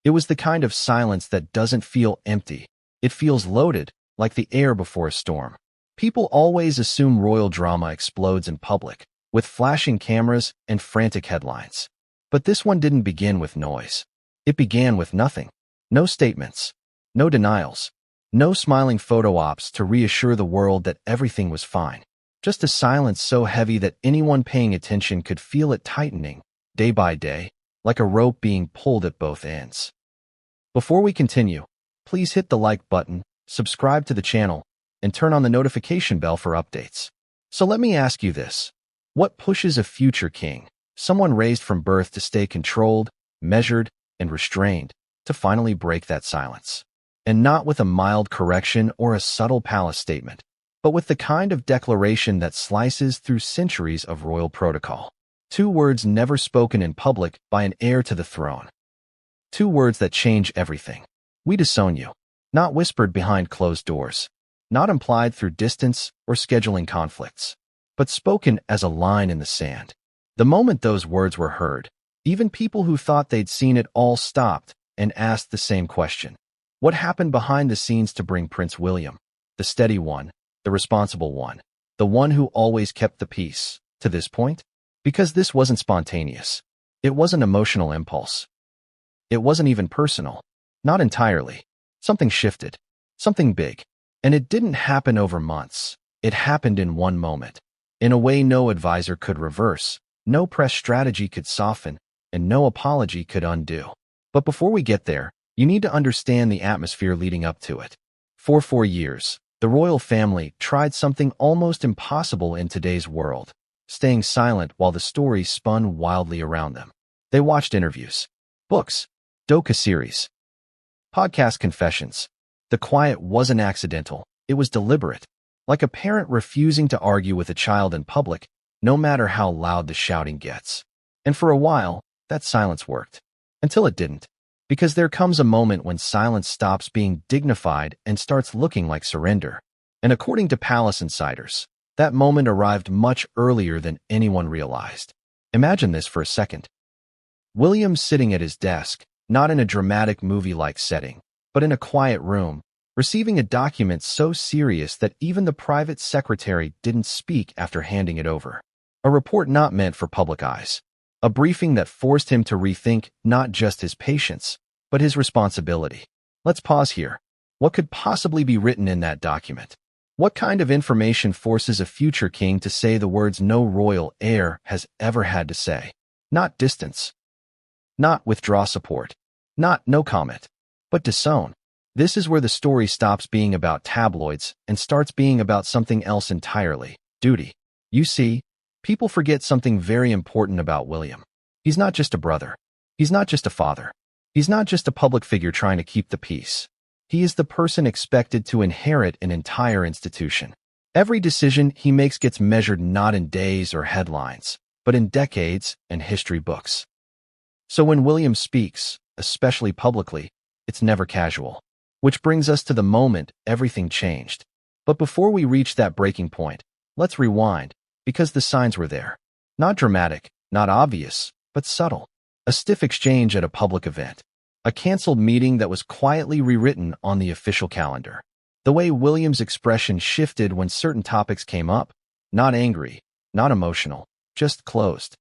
It was the kind of silence that doesn't feel empty. It feels loaded, like the air before a storm. People always assume royal drama explodes in public, with flashing cameras and frantic headlines. But this one didn't begin with noise. It began with nothing. No statements. No denials. No smiling photo ops to reassure the world that everything was fine. Just a silence so heavy that anyone paying attention could feel it tightening, day by day, like a rope being pulled at both ends. Before we continue, please hit the like button, subscribe to the channel, and turn on the notification bell for updates. So let me ask you this. What pushes a future king, someone raised from birth to stay controlled, measured, and restrained, to finally break that silence? And not with a mild correction or a subtle palace statement, but with the kind of declaration that slices through centuries of royal protocol. 2 words never spoken in public by an heir to the throne. 2 words that change everything. We disown you. Not whispered behind closed doors. Not implied through distance or scheduling conflicts, but spoken as a line in the sand. The moment those words were heard, even people who thought they'd seen it all stopped and asked the same question. What happened behind the scenes to bring Prince William, the steady one, the responsible one, the one who always kept the peace, to this point? Because this wasn't spontaneous. It wasn't emotional impulse. It wasn't even personal. Not entirely. Something shifted. Something big. And it didn't happen over months. It happened in one moment. In a way no advisor could reverse, no press strategy could soften, and no apology could undo. But before we get there, you need to understand the atmosphere leading up to it. For 4 years, the royal family tried something almost impossible in today's world, staying silent while the story spun wildly around them. They watched interviews, books, docu-series, podcast confessions. The quiet wasn't accidental, it was deliberate, like a parent refusing to argue with a child in public, no matter how loud the shouting gets. And for a while, that silence worked. Until it didn't. Because there comes a moment when silence stops being dignified and starts looking like surrender. And according to palace insiders, that moment arrived much earlier than anyone realized. Imagine this for a second. William sitting at his desk, not in a dramatic movie-like setting, but in a quiet room, receiving a document so serious that even the private secretary didn't speak after handing it over. A report not meant for public eyes. A briefing that forced him to rethink not just his patience, but his responsibility. Let's pause here. What could possibly be written in that document? What kind of information forces a future king to say the words no royal heir has ever had to say? Not distance. Not withdraw support. Not no comment. But disown. This is where the story stops being about tabloids and starts being about something else entirely. Duty. You see, people forget something very important about William. He's not just a brother. He's not just a father. He's not just a public figure trying to keep the peace. He is the person expected to inherit an entire institution. Every decision he makes gets measured not in days or headlines, but in decades and history books. So when William speaks, especially publicly, it's never casual. Which brings us to the moment everything changed. But before we reach that breaking point, let's rewind, because the signs were there. Not dramatic, not obvious, but subtle. A stiff exchange at a public event. A canceled meeting that was quietly rewritten on the official calendar. The way William's expression shifted when certain topics came up. Not angry, not emotional, just closed.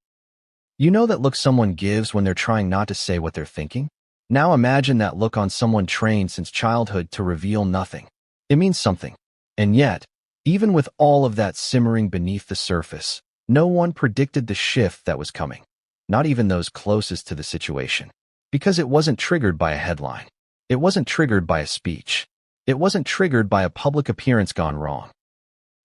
You know that look someone gives when they're trying not to say what they're thinking? Now imagine that look on someone trained since childhood to reveal nothing. It means something. And yet, even with all of that simmering beneath the surface, no one predicted the shift that was coming. Not even those closest to the situation. Because it wasn't triggered by a headline. It wasn't triggered by a speech. It wasn't triggered by a public appearance gone wrong.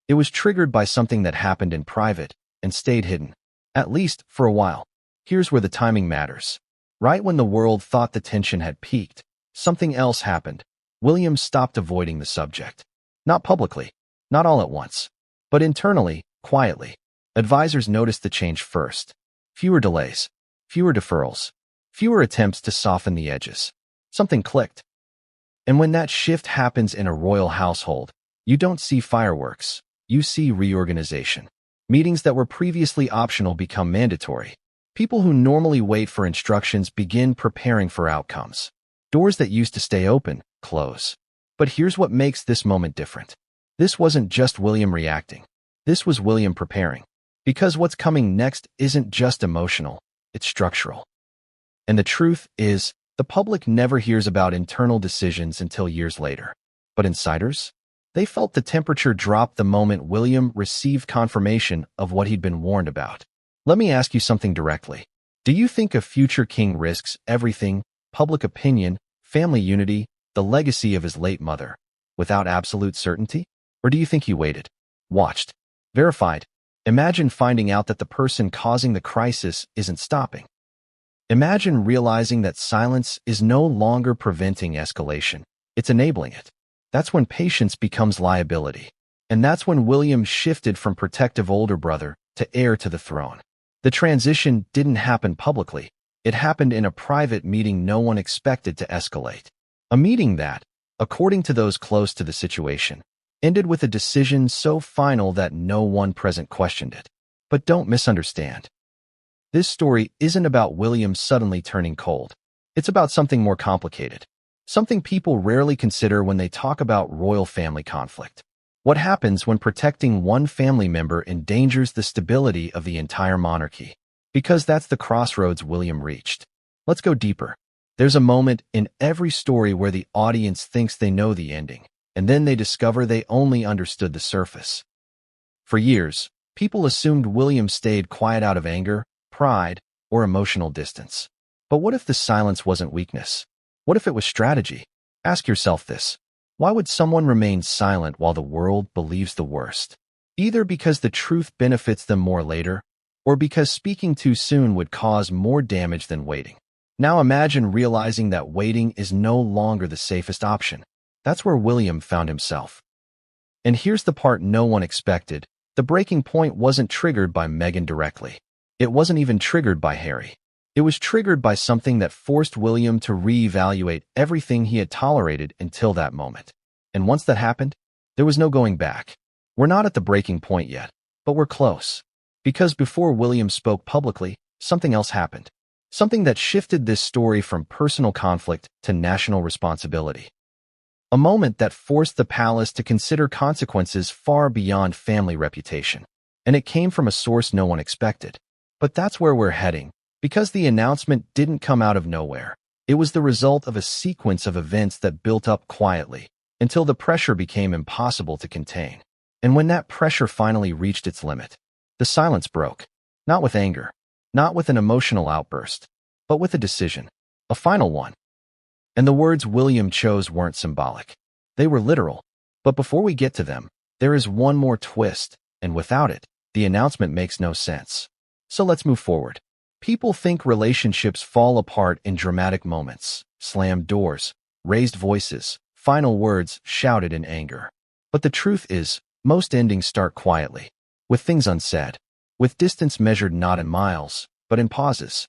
It was triggered by something that happened in private and stayed hidden. At least for a while. Here's where the timing matters. Right when the world thought the tension had peaked, something else happened. William stopped avoiding the subject. Not publicly, not all at once, but internally, quietly. Advisors noticed the change first. Fewer delays, fewer deferrals, fewer attempts to soften the edges. Something clicked. And when that shift happens in a royal household, you don't see fireworks, you see reorganization. Meetings that were previously optional become mandatory. People who normally wait for instructions begin preparing for outcomes. Doors that used to stay open, close. But here's what makes this moment different. This wasn't just William reacting. This was William preparing. Because what's coming next isn't just emotional, it's structural. And the truth is, the public never hears about internal decisions until years later. But insiders? They felt the temperature drop the moment William received confirmation of what he'd been warned about. Let me ask you something directly. Do you think a future king risks everything, public opinion, family unity, the legacy of his late mother, without absolute certainty? Or do you think he waited, watched, verified? Imagine finding out that the person causing the crisis isn't stopping. Imagine realizing that silence is no longer preventing escalation, it's enabling it. That's when patience becomes liability. And that's when William shifted from protective older brother to heir to the throne. The transition didn't happen publicly. It happened in a private meeting no one expected to escalate. A meeting that, according to those close to the situation, ended with a decision so final that no one present questioned it. But don't misunderstand. This story isn't about William suddenly turning cold. It's about something more complicated. Something people rarely consider when they talk about royal family conflict. What happens when protecting one family member endangers the stability of the entire monarchy? Because that's the crossroads William reached. Let's go deeper. There's a moment in every story where the audience thinks they know the ending, and then they discover they only understood the surface. For years, people assumed William stayed quiet out of anger, pride, or emotional distance. But what if the silence wasn't weakness? What if it was strategy? Ask yourself this. Why would someone remain silent while the world believes the worst? Either because the truth benefits them more later, or because speaking too soon would cause more damage than waiting. Now imagine realizing that waiting is no longer the safest option. That's where William found himself. And here's the part no one expected. The breaking point wasn't triggered by Meghan directly. It wasn't even triggered by Harry. It was triggered by something that forced William to reevaluate everything he had tolerated until that moment. And once that happened, there was no going back. We're not at the breaking point yet, but we're close. Because before William spoke publicly, something else happened. Something that shifted this story from personal conflict to national responsibility. A moment that forced the palace to consider consequences far beyond family reputation. And it came from a source no one expected. But that's where we're heading. Because the announcement didn't come out of nowhere. It was the result of a sequence of events that built up quietly, until the pressure became impossible to contain. And when that pressure finally reached its limit, the silence broke. Not with anger, not with an emotional outburst, but with a decision. A final one. And the words William chose weren't symbolic. They were literal. But before we get to them, there is one more twist, and without it, the announcement makes no sense. So let's move forward. People think relationships fall apart in dramatic moments, slammed doors, raised voices, final words shouted in anger. But the truth is, most endings start quietly, with things unsaid, with distance measured not in miles, but in pauses.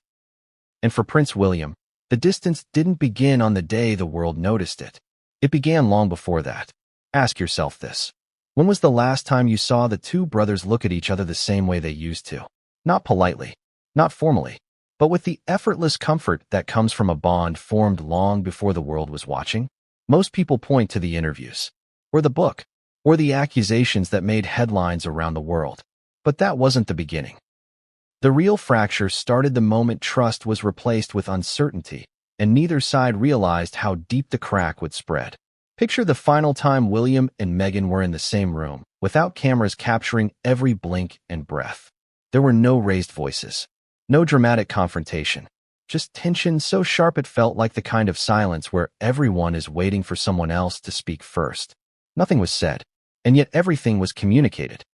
And for Prince William, the distance didn't begin on the day the world noticed it. It began long before that. Ask yourself this. When was the last time you saw the two brothers look at each other the same way they used to? Not politely. Not formally, but with the effortless comfort that comes from a bond formed long before the world was watching. Most people point to the interviews, or the book, or the accusations that made headlines around the world. But that wasn't the beginning. The real fracture started the moment trust was replaced with uncertainty, and neither side realized how deep the crack would spread. Picture the final time William and Meghan were in the same room, without cameras capturing every blink and breath. There were no raised voices. No dramatic confrontation, just tension so sharp it felt like the kind of silence where everyone is waiting for someone else to speak first. Nothing was said, and yet everything was communicated.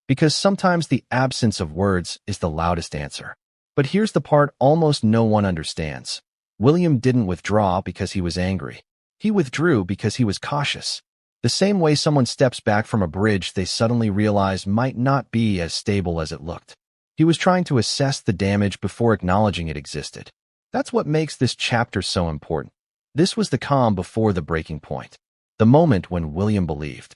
Because sometimes the absence of words is the loudest answer. But here's the part almost no one understands. William didn't withdraw because he was angry. He withdrew because he was cautious. The same way someone steps back from a bridge they suddenly realize might not be as stable as it looked. He was trying to assess the damage before acknowledging it existed. That's what makes this chapter so important. This was the calm before the breaking point. The moment when William believed,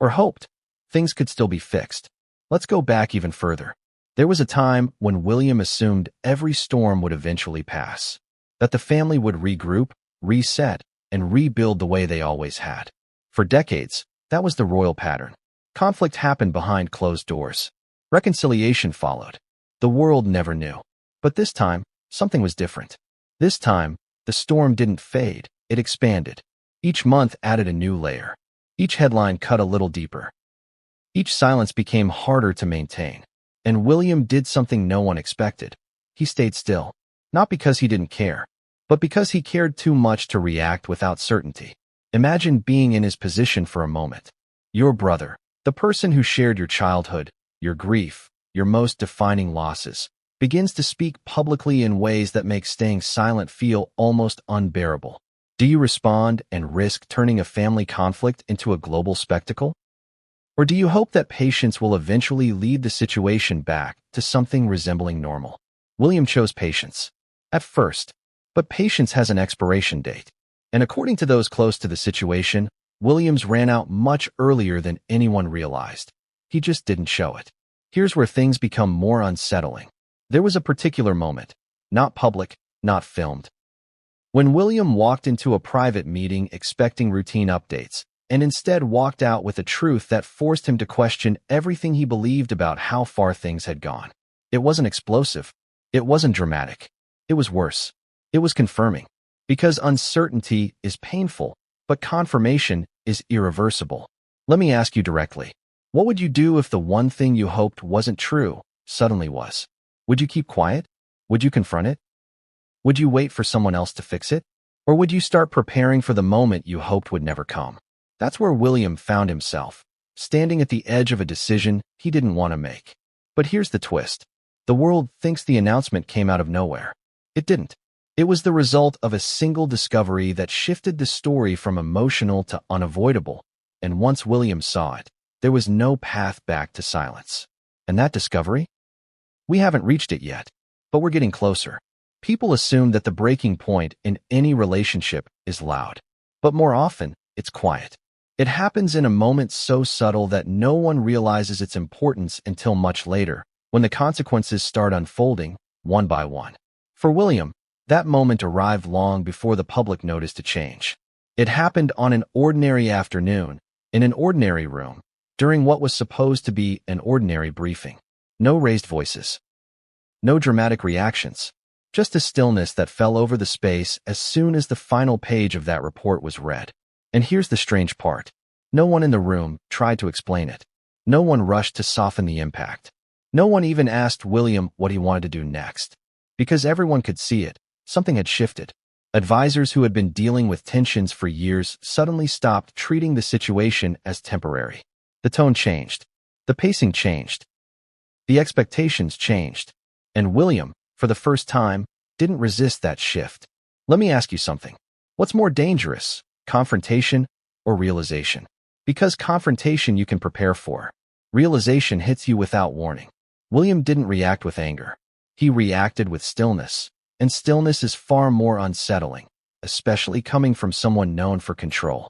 or hoped, things could still be fixed. Let's go back even further. There was a time when William assumed every storm would eventually pass, that the family would regroup, reset, and rebuild the way they always had. For decades, that was the royal pattern. Conflict happened behind closed doors. Reconciliation followed. The world never knew. But this time, something was different. This time, the storm didn't fade, it expanded. Each month added a new layer. Each headline cut a little deeper. Each silence became harder to maintain. And William did something no one expected. He stayed still. Not because he didn't care, but because he cared too much to react without certainty. Imagine being in his position for a moment. Your brother, the person who shared your childhood, your grief, your most defining losses, begins to speak publicly in ways that make staying silent feel almost unbearable. Do you respond and risk turning a family conflict into a global spectacle? Or do you hope that patience will eventually lead the situation back to something resembling normal? William chose patience. At first, but patience has an expiration date. And according to those close to the situation, William's ran out much earlier than anyone realized. He just didn't show it. Here's where things become more unsettling. There was a particular moment, not public, not filmed, when William walked into a private meeting expecting routine updates, and instead walked out with a truth that forced him to question everything he believed about how far things had gone. It wasn't explosive. It wasn't dramatic. It was worse. It was confirming. Because uncertainty is painful, but confirmation is irreversible. Let me ask you directly. What would you do if the one thing you hoped wasn't true suddenly was? Would you keep quiet? Would you confront it? Would you wait for someone else to fix it? Or would you start preparing for the moment you hoped would never come? That's where William found himself, standing at the edge of a decision he didn't want to make. But here's the twist. The world thinks the announcement came out of nowhere. It didn't. It was the result of a single discovery that shifted the story from emotional to unavoidable, and once William saw it, there was no path back to silence. And that discovery? We haven't reached it yet, but we're getting closer. People assume that the breaking point in any relationship is loud, but more often, it's quiet. It happens in a moment so subtle that no one realizes its importance until much later, when the consequences start unfolding, one by one. For William, that moment arrived long before the public noticed a change. It happened on an ordinary afternoon, in an ordinary room, during what was supposed to be an ordinary briefing. No raised voices. No dramatic reactions. Just a stillness that fell over the space as soon as the final page of that report was read. And here's the strange part. No one in the room tried to explain it. No one rushed to soften the impact. No one even asked William what he wanted to do next. Because everyone could see it, something had shifted. Advisors who had been dealing with tensions for years suddenly stopped treating the situation as temporary. The tone changed. The pacing changed. The expectations changed. And William, for the first time, didn't resist that shift. Let me ask you something. What's more dangerous, confrontation or realization? Because confrontation you can prepare for. Realization hits you without warning. William didn't react with anger. He reacted with stillness. And stillness is far more unsettling, especially coming from someone known for control.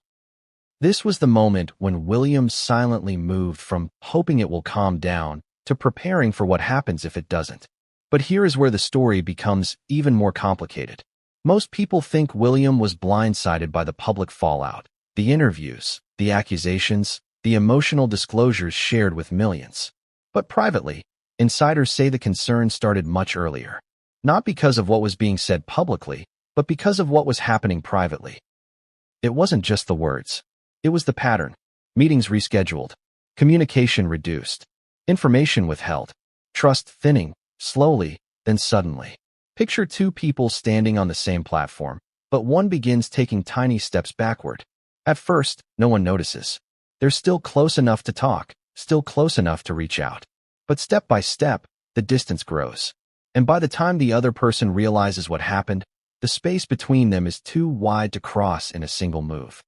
This was the moment when William silently moved from hoping it will calm down to preparing for what happens if it doesn't. But here is where the story becomes even more complicated. Most people think William was blindsided by the public fallout, the interviews, the accusations, the emotional disclosures shared with millions. But privately, insiders say the concern started much earlier. Not because of what was being said publicly, but because of what was happening privately. It wasn't just the words. It was the pattern. Meetings rescheduled. Communication reduced. Information withheld. Trust thinning, slowly, then suddenly. Picture two people standing on the same platform, but one begins taking tiny steps backward. At first, no one notices. They're still close enough to talk, still close enough to reach out. But step by step, the distance grows. And by the time the other person realizes what happened, the space between them is too wide to cross in a single move.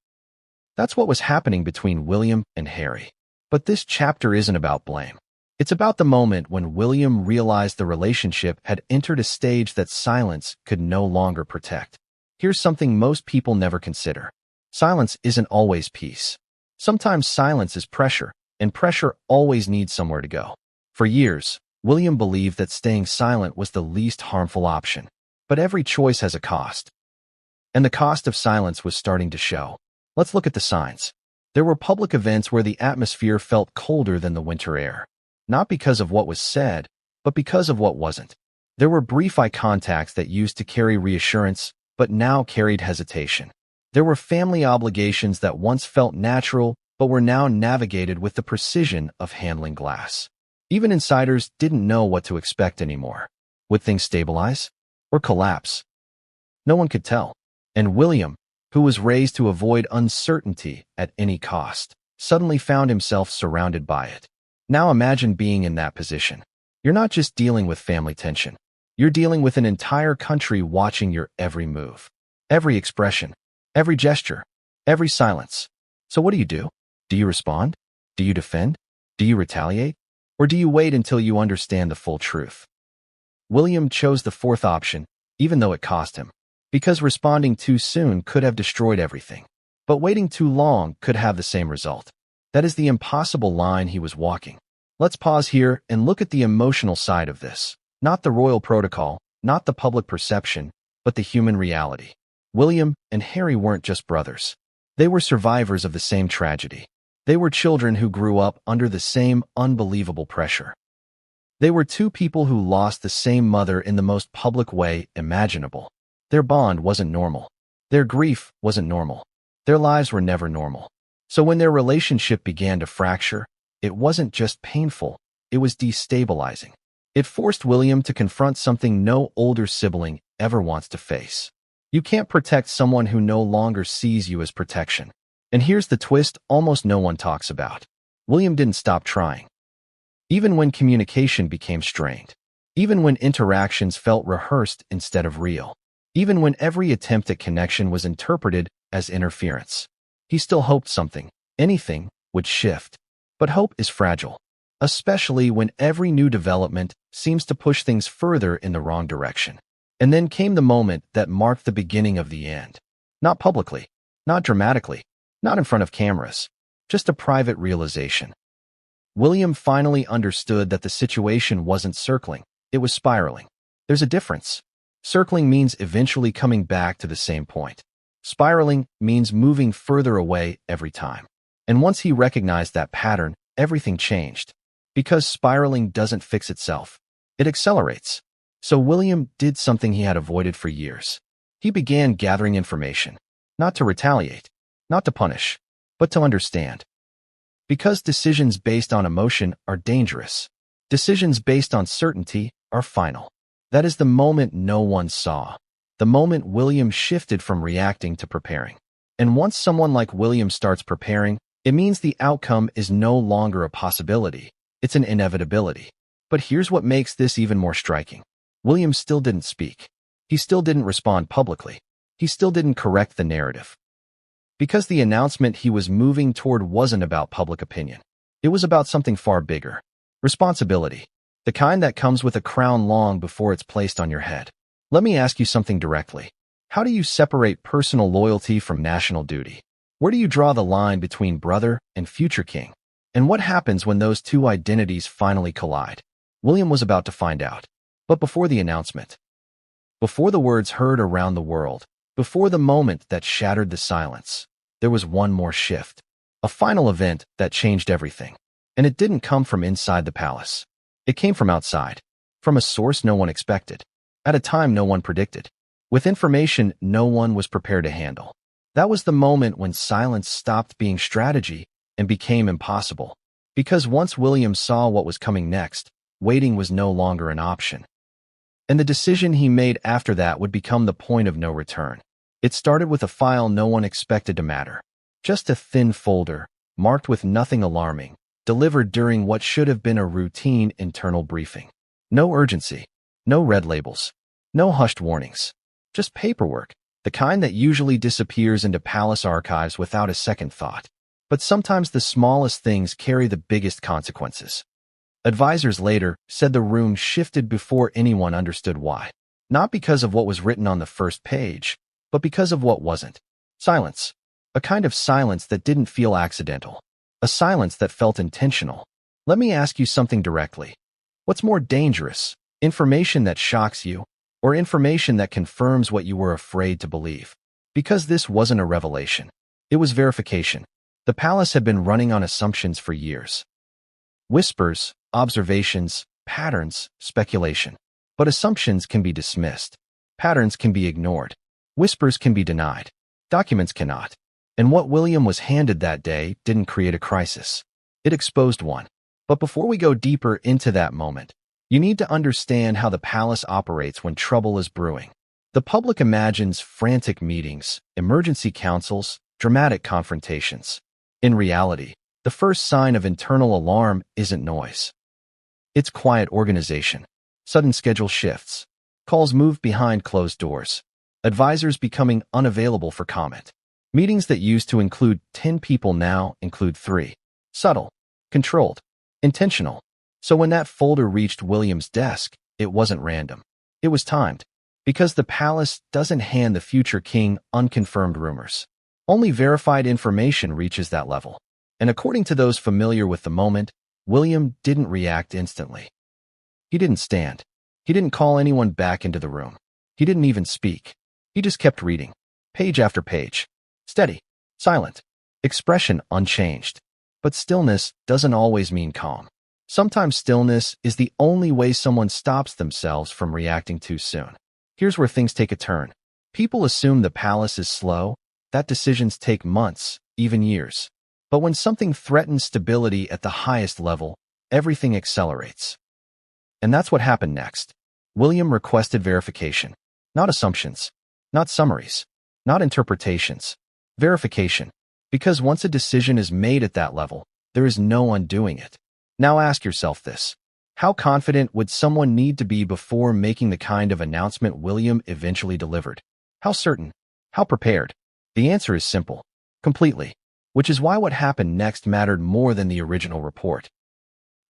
That's what was happening between William and Harry. But this chapter isn't about blame. It's about the moment when William realized the relationship had entered a stage that silence could no longer protect. Here's something most people never consider. Silence isn't always peace. Sometimes silence is pressure, and pressure always needs somewhere to go. For years, William believed that staying silent was the least harmful option. But every choice has a cost. And the cost of silence was starting to show. Let's look at the signs. There were public events where the atmosphere felt colder than the winter air. Not because of what was said, but because of what wasn't. There were brief eye contacts that used to carry reassurance, but now carried hesitation. There were family obligations that once felt natural, but were now navigated with the precision of handling glass. Even insiders didn't know what to expect anymore. Would things stabilize or collapse? No one could tell. And William, who was raised to avoid uncertainty at any cost, suddenly found himself surrounded by it. Now imagine being in that position. You're not just dealing with family tension. You're dealing with an entire country watching your every move, every expression, every gesture, every silence. So what do? Do you respond? Do you defend? Do you retaliate? Or do you wait until you understand the full truth? William chose the fourth option, even though it cost him, because responding too soon could have destroyed everything. But waiting too long could have the same result. That is the impossible line he was walking. Let's pause here and look at the emotional side of this. Not the royal protocol, not the public perception, but the human reality. William and Harry weren't just brothers. They were survivors of the same tragedy. They were children who grew up under the same unbelievable pressure. They were two people who lost the same mother in the most public way imaginable. Their bond wasn't normal. Their grief wasn't normal. Their lives were never normal. So when their relationship began to fracture, it wasn't just painful, it was destabilizing. It forced William to confront something no older sibling ever wants to face. You can't protect someone who no longer sees you as protection. And here's the twist almost no one talks about. William didn't stop trying. Even when communication became strained. Even when interactions felt rehearsed instead of real. Even when every attempt at connection was interpreted as interference. He still hoped something, anything, would shift. But hope is fragile, especially when every new development seems to push things further in the wrong direction. And then came the moment that marked the beginning of the end. Not publicly, not dramatically, not in front of cameras, just a private realization. William finally understood that the situation wasn't circling, it was spiraling. There's a difference. Circling means eventually coming back to the same point. Spiraling means moving further away every time. And once he recognized that pattern, everything changed. Because spiraling doesn't fix itself. It accelerates. So William did something he had avoided for years. He began gathering information. Not to retaliate, not to punish, but to understand. Because decisions based on emotion are dangerous. Decisions based on certainty are final. That is the moment no one saw. The moment William shifted from reacting to preparing. And once someone like William starts preparing, it means the outcome is no longer a possibility. It's an inevitability. But here's what makes this even more striking. William still didn't speak. He still didn't respond publicly. He still didn't correct the narrative. Because the announcement he was moving toward wasn't about public opinion. It was about something far bigger. Responsibility. The kind that comes with a crown long before it's placed on your head. Let me ask you something directly. How do you separate personal loyalty from national duty? Where do you draw the line between brother and future king? And what happens when those two identities finally collide? William was about to find out. But before the announcement, before the words heard around the world, before the moment that shattered the silence, there was one more shift. A final event that changed everything. And it didn't come from inside the palace. It came from outside. From a source no one expected. At a time no one predicted. With information no one was prepared to handle. That was the moment when silence stopped being strategy and became impossible. Because once William saw what was coming next, waiting was no longer an option. And the decision he made after that would become the point of no return. It started with a file no one expected to matter. Just a thin folder, marked with nothing alarming, delivered during what should have been a routine internal briefing. No urgency. No red labels. No hushed warnings. Just paperwork, the kind that usually disappears into palace archives without a second thought. But sometimes the smallest things carry the biggest consequences. Advisors later said the room shifted before anyone understood why. Not because of what was written on the first page, but because of what wasn't. Silence. A kind of silence that didn't feel accidental. A silence that felt intentional. Let me ask you something directly. What's more dangerous? Information that shocks you, or information that confirms what you were afraid to believe? Because this wasn't a revelation. It was verification. The palace had been running on assumptions for years. Whispers, observations, patterns, speculation. But assumptions can be dismissed. Patterns can be ignored. Whispers can be denied. Documents cannot. And what William was handed that day didn't create a crisis. It exposed one. But before we go deeper into that moment, you need to understand how the palace operates when trouble is brewing. The public imagines frantic meetings, emergency councils, dramatic confrontations. In reality, the first sign of internal alarm isn't noise. It's quiet organization. Sudden schedule shifts. Calls moved behind closed doors. Advisors becoming unavailable for comment. Meetings that used to include 10 people now include 3. Subtle, controlled, intentional. So when that folder reached William's desk, it wasn't random. It was timed. Because the palace doesn't hand the future king unconfirmed rumors. Only verified information reaches that level. And according to those familiar with the moment, William didn't react instantly. He didn't stand. He didn't call anyone back into the room. He didn't even speak. He just kept reading, page after page. Steady, silent, expression unchanged. But stillness doesn't always mean calm. Sometimes stillness is the only way someone stops themselves from reacting too soon. Here's where things take a turn. People assume the palace is slow, that decisions take months, even years. But when something threatens stability at the highest level, everything accelerates. And that's what happened next. William requested verification. Not assumptions. Not summaries. Not interpretations. Verification. Because once a decision is made at that level, there is no undoing it. Now ask yourself this. How confident would someone need to be before making the kind of announcement William eventually delivered? How certain? How prepared? The answer is simple. Completely. Which is why what happened next mattered more than the original report.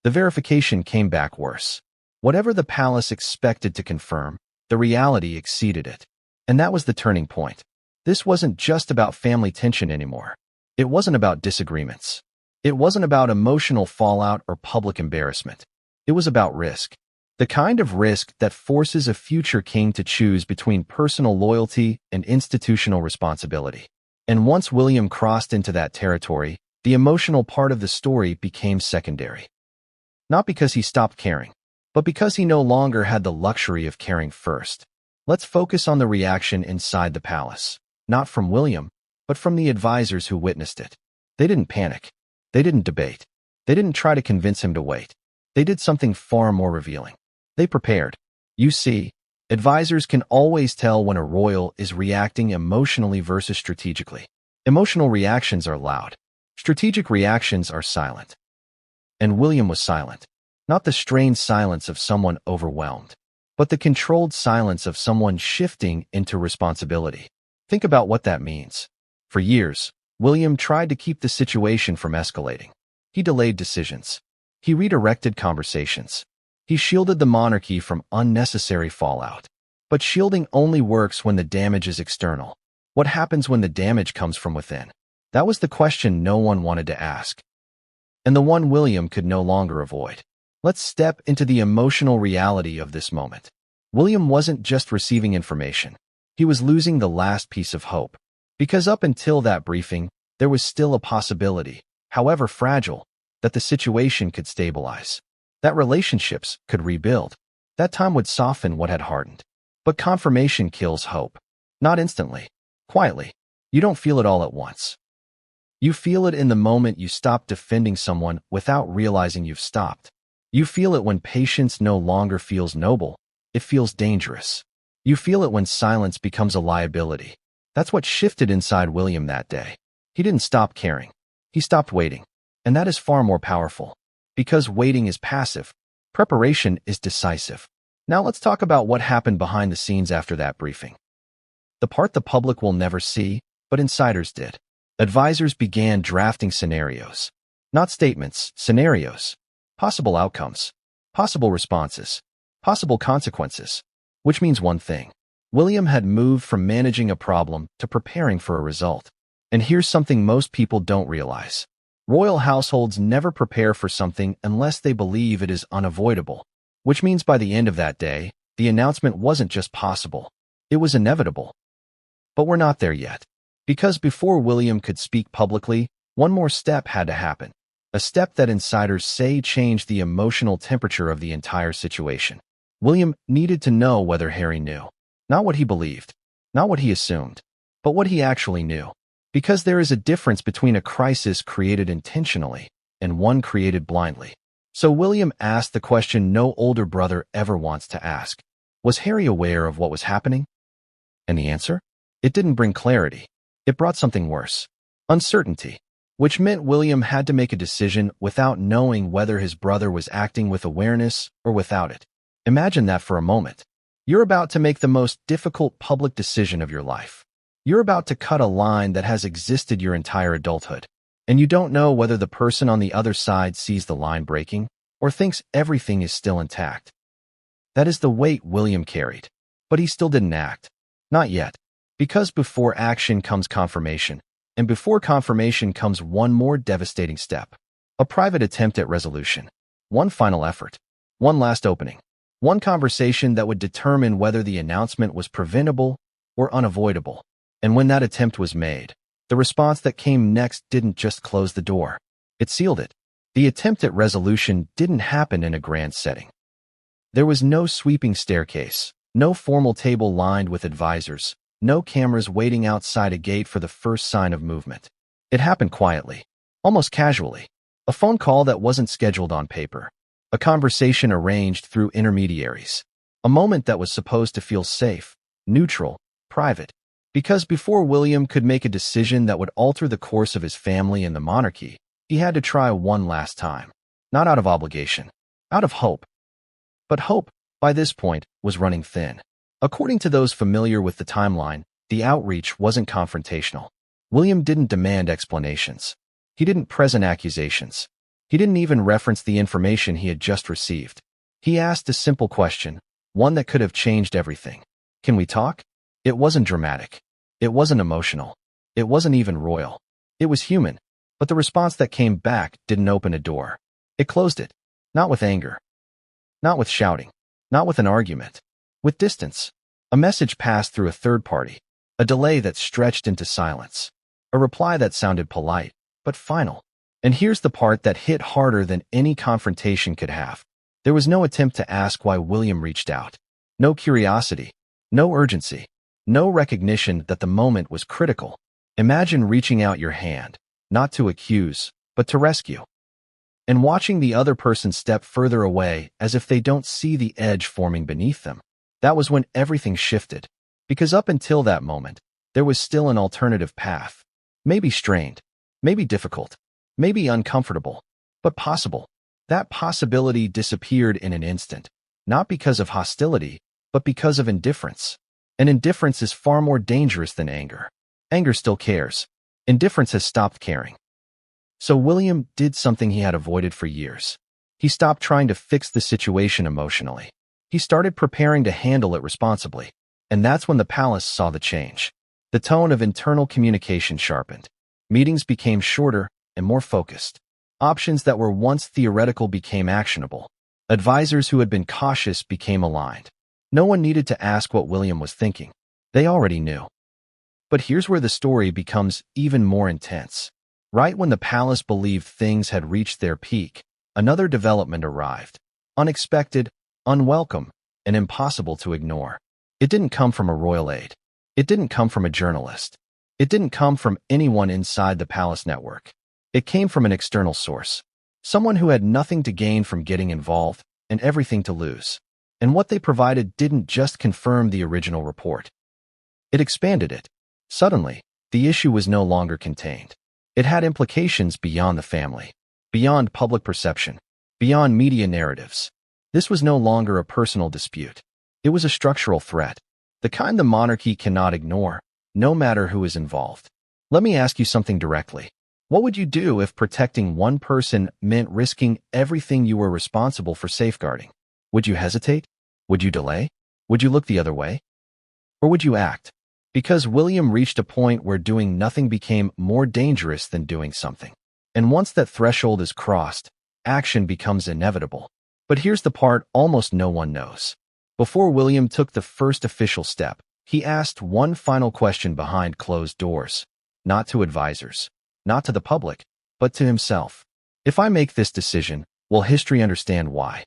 The verification came back worse. Whatever the palace expected to confirm, the reality exceeded it. And that was the turning point. This wasn't just about family tension anymore. It wasn't about disagreements. It wasn't about emotional fallout or public embarrassment. It was about risk. The kind of risk that forces a future king to choose between personal loyalty and institutional responsibility. And once William crossed into that territory, the emotional part of the story became secondary. Not because he stopped caring, but because he no longer had the luxury of caring first. Let's focus on the reaction inside the palace. Not from William, but from the advisors who witnessed it. They didn't panic. They didn't debate. They didn't try to convince him to wait. They did something far more revealing. They prepared. You see, advisors can always tell when a royal is reacting emotionally versus strategically. Emotional reactions are loud. Strategic reactions are silent. And William was silent. Not the strained silence of someone overwhelmed, but the controlled silence of someone shifting into responsibility. Think about what that means. For years, William tried to keep the situation from escalating. He delayed decisions. He redirected conversations. He shielded the monarchy from unnecessary fallout. But shielding only works when the damage is external. What happens when the damage comes from within? That was the question no one wanted to ask. And the one William could no longer avoid. Let's step into the emotional reality of this moment. William wasn't just receiving information. He was losing the last piece of hope. Because up until that briefing, there was still a possibility, however fragile, that the situation could stabilize. That relationships could rebuild. That time would soften what had hardened. But confirmation kills hope. Not instantly. Quietly. You don't feel it all at once. You feel it in the moment you stop defending someone without realizing you've stopped. You feel it when patience no longer feels noble. It feels dangerous. You feel it when silence becomes a liability. That's what shifted inside William that day. He didn't stop caring. He stopped waiting. And that is far more powerful. Because waiting is passive. Preparation is decisive. Now let's talk about what happened behind the scenes after that briefing. The part the public will never see, but insiders did. Advisors began drafting scenarios. Not statements, scenarios. Possible outcomes. Possible responses. Possible consequences. Which means one thing. William had moved from managing a problem to preparing for a result. And here's something most people don't realize. Royal households never prepare for something unless they believe it is unavoidable. Which means by the end of that day, the announcement wasn't just possible. It was inevitable. But we're not there yet. Because before William could speak publicly, one more step had to happen. A step that insiders say changed the emotional temperature of the entire situation. William needed to know whether Harry knew. Not what he believed, not what he assumed, but what he actually knew. Because there is a difference between a crisis created intentionally and one created blindly. So William asked the question no older brother ever wants to ask. Was Harry aware of what was happening? And the answer? It didn't bring clarity. It brought something worse. Uncertainty. Which meant William had to make a decision without knowing whether his brother was acting with awareness or without it. Imagine that for a moment. You're about to make the most difficult public decision of your life. You're about to cut a line that has existed your entire adulthood, and you don't know whether the person on the other side sees the line breaking or thinks everything is still intact. That is the weight William carried, but he still didn't act. Not yet, because before action comes confirmation, and before confirmation comes one more devastating step. A private attempt at resolution. One final effort. One last opening. One conversation that would determine whether the announcement was preventable or unavoidable. And when that attempt was made, the response that came next didn't just close the door. It sealed it. The attempt at resolution didn't happen in a grand setting. There was no sweeping staircase, no formal table lined with advisors, no cameras waiting outside a gate for the first sign of movement. It happened quietly, almost casually. A phone call that wasn't scheduled on paper. A conversation arranged through intermediaries. A moment that was supposed to feel safe, neutral, private. Because before William could make a decision that would alter the course of his family and the monarchy, he had to try one last time. Not out of obligation, out of hope. But hope, by this point, was running thin. According to those familiar with the timeline, the outreach wasn't confrontational. William didn't demand explanations. He didn't present accusations. He didn't even reference the information he had just received. He asked a simple question, one that could have changed everything. Can we talk? It wasn't dramatic. It wasn't emotional. It wasn't even royal. It was human. But the response that came back didn't open a door. It closed it. Not with anger. Not with shouting. Not with an argument. With distance. A message passed through a third party. A delay that stretched into silence. A reply that sounded polite, but final. And here's the part that hit harder than any confrontation could have. There was no attempt to ask why William reached out. No curiosity. No urgency. No recognition that the moment was critical. Imagine reaching out your hand, not to accuse, but to rescue. And watching the other person step further away as if they don't see the edge forming beneath them. That was when everything shifted. Because up until that moment, there was still an alternative path. Maybe strained, maybe difficult, maybe uncomfortable, but possible. That possibility disappeared in an instant, not because of hostility, but because of indifference. And indifference is far more dangerous than anger. Anger still cares. Indifference has stopped caring. So William did something he had avoided for years. He stopped trying to fix the situation emotionally. He started preparing to handle it responsibly. And that's when the palace saw the change. The tone of internal communication sharpened. Meetings became shorter and more focused. Options that were once theoretical became actionable. Advisors who had been cautious became aligned. No one needed to ask what William was thinking. They already knew. But here's where the story becomes even more intense. Right when the palace believed things had reached their peak, another development arrived. Unexpected, unwelcome, and impossible to ignore. It didn't come from a royal aide. It didn't come from a journalist. It didn't come from anyone inside the palace network. It came from an external source. Someone who had nothing to gain from getting involved and everything to lose. And what they provided didn't just confirm the original report. It expanded it. Suddenly, the issue was no longer contained. It had implications beyond the family, beyond public perception, beyond media narratives. This was no longer a personal dispute. It was a structural threat, the kind the monarchy cannot ignore, no matter who is involved. Let me ask you something directly. What would you do if protecting one person meant risking everything you were responsible for safeguarding? Would you hesitate? Would you delay? Would you look the other way? Or would you act? Because William reached a point where doing nothing became more dangerous than doing something. And once that threshold is crossed, action becomes inevitable. But here's the part almost no one knows. Before William took the first official step, He asked one final question behind closed doors, not to advisors, not to the public, but to himself. If I make this decision, will history understand why?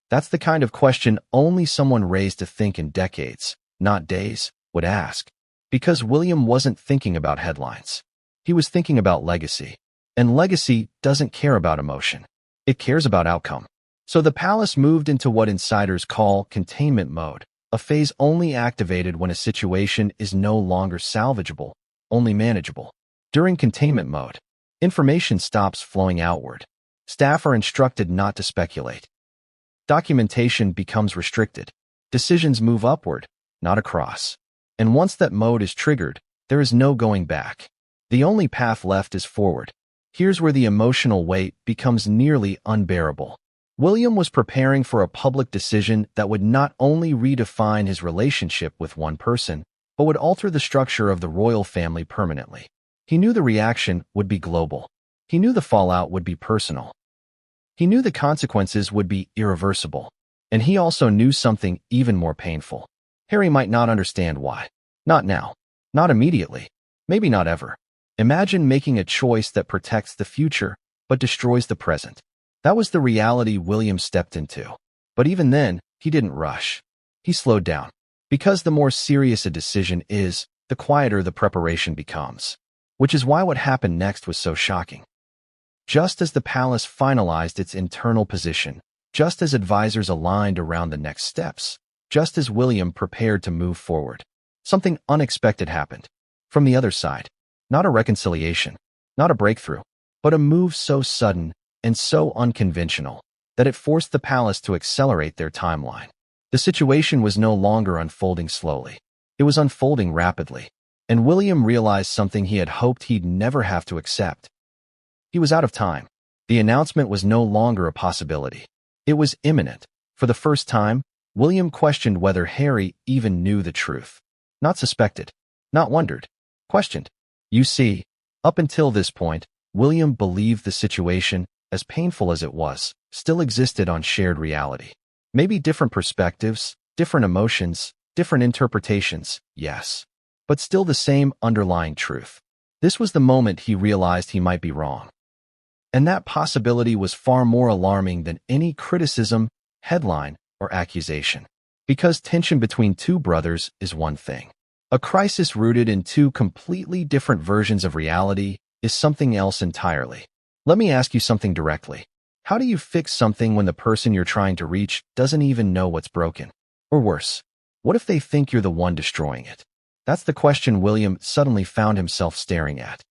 That's the kind of question only someone raised to think in decades, not days, would ask. Because William wasn't thinking about headlines. He was thinking about legacy. And legacy doesn't care about emotion. It cares about outcome. So the palace moved into what insiders call containment mode, a phase only activated when a situation is no longer salvageable, only manageable. During containment mode, information stops flowing outward. Staff are instructed not to speculate. Documentation becomes restricted. Decisions move upward, not across. And once that mode is triggered, there is no going back. The only path left is forward. Here's where the emotional weight becomes nearly unbearable. William was preparing for a public decision that would not only redefine his relationship with one person, but would alter the structure of the royal family permanently. He knew the reaction would be global. He knew the fallout would be personal. He knew the consequences would be irreversible. And he also knew something even more painful. Harry might not understand why. Not now. Not immediately. Maybe not ever. Imagine making a choice that protects the future, but destroys the present. That was the reality William stepped into. But even then, he didn't rush. He slowed down. Because the more serious a decision is, the quieter the preparation becomes. Which is why what happened next was so shocking. Just as the palace finalized its internal position, just as advisors aligned around the next steps, just as William prepared to move forward, something unexpected happened. From the other side, not a reconciliation, not a breakthrough, but a move so sudden and so unconventional that it forced the palace to accelerate their timeline. The situation was no longer unfolding slowly. It was unfolding rapidly, and William realized something he had hoped he'd never have to accept. He was out of time. The announcement was no longer a possibility. It was imminent. For the first time, William questioned whether Harry even knew the truth. Not suspected. Not wondered. Questioned. You see, up until this point, William believed the situation, as painful as it was, still existed on shared reality. Maybe different perspectives, different emotions, different interpretations, yes. But still the same underlying truth. This was the moment he realized he might be wrong. And that possibility was far more alarming than any criticism, headline, or accusation. Because tension between two brothers is one thing. A crisis rooted in two completely different versions of reality is something else entirely. Let me ask you something directly. How do you fix something when the person you're trying to reach doesn't even know what's broken? Or worse, what if they think you're the one destroying it? That's the question William suddenly found himself staring at.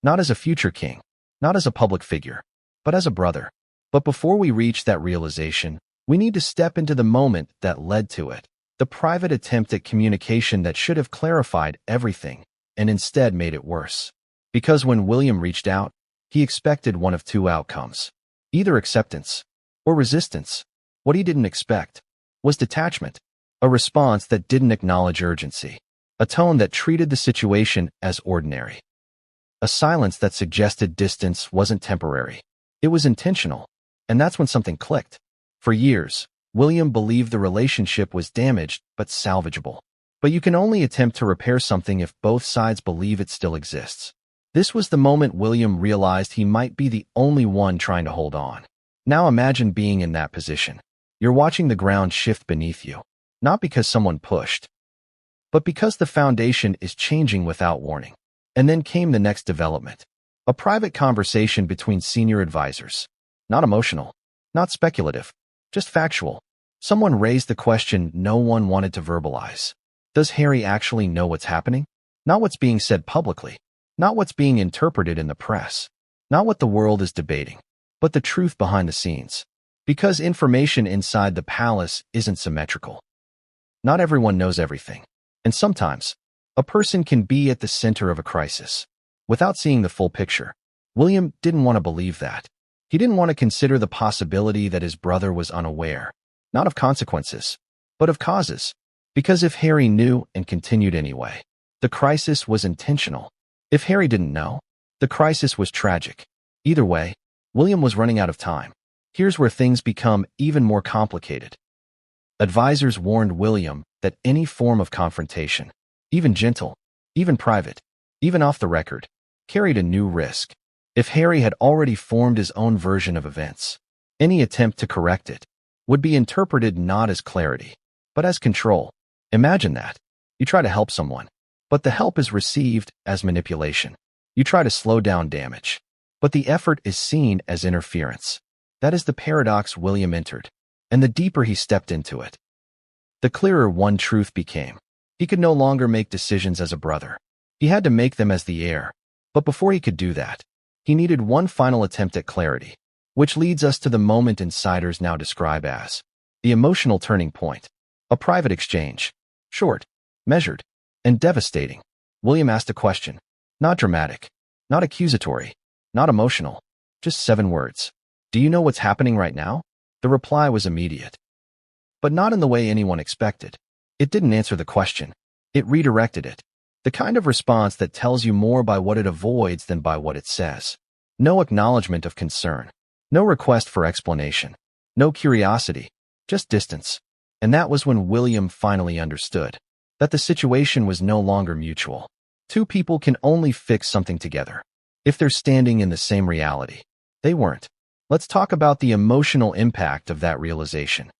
Not as a future king, not as a public figure, but as a brother. But before we reach that realization, we need to step into the moment that led to it. The private attempt at communication that should have clarified everything, and instead made it worse. Because when William reached out, he expected one of two outcomes. Either acceptance or resistance. What he didn't expect was detachment, a response that didn't acknowledge urgency, a tone that treated the situation as ordinary, a silence that suggested distance wasn't temporary. It was intentional, and that's when something clicked. For years, William believed the relationship was damaged but salvageable. But you can only attempt to repair something if both sides believe it still exists. This was the moment William realized he might be the only one trying to hold on. Now imagine being in that position. You're watching the ground shift beneath you, not because someone pushed, but because the foundation is changing without warning. And then came the next development. A private conversation between senior advisors. Not emotional, not speculative, just factual. Someone raised the question no one wanted to verbalize. Does Harry actually know what's happening? Not what's being said publicly. Not what's being interpreted in the press. Not what the world is debating. But the truth behind the scenes. Because information inside the palace isn't symmetrical. Not everyone knows everything. And sometimes, a person can be at the center of a crisis without seeing the full picture. William didn't want to believe that. He didn't want to consider the possibility that his brother was unaware, not of consequences, but of causes. Because if Harry knew and continued anyway, the crisis was intentional. If Harry didn't know, the crisis was tragic. Either way, William was running out of time. Here's where things become even more complicated. Advisors warned William that any form of confrontation, even gentle, even private, even off the record, carried a new risk. If Harry had already formed his own version of events, any attempt to correct it would be interpreted not as clarity, but as control. Imagine that. You try to help someone, but the help is received as manipulation. You try to slow down damage, but the effort is seen as interference. That is the paradox William entered, and the deeper he stepped into it, the clearer one truth became. He could no longer make decisions as a brother. He had to make them as the heir. But before he could do that, he needed one final attempt at clarity, which leads us to the moment insiders now describe as the emotional turning point. A private exchange. Short, measured, and devastating. William asked a question. Not dramatic, not accusatory, not emotional. Just 7 words. Do you know what's happening right now? The reply was immediate, but not in the way anyone expected. It didn't answer the question. It redirected it. The kind of response that tells you more by what it avoids than by what it says. No acknowledgement of concern. No request for explanation. No curiosity. Just distance. And that was when William finally understood that the situation was no longer mutual. 2 people can only fix something together if they're standing in the same reality. They weren't. Let's talk about the emotional impact of that realization.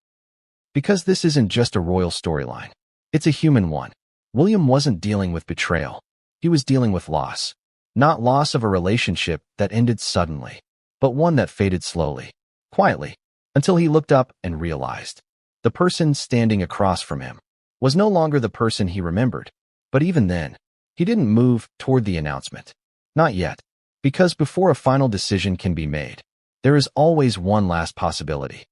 Because this isn't just a royal storyline. It's a human one. William wasn't dealing with betrayal. He was dealing with loss. Not loss of a relationship that ended suddenly, but one that faded slowly, quietly, until he looked up and realized the person standing across from him was no longer the person he remembered. But even then, he didn't move toward the announcement. Not yet. Because before a final decision can be made, there is always one last possibility.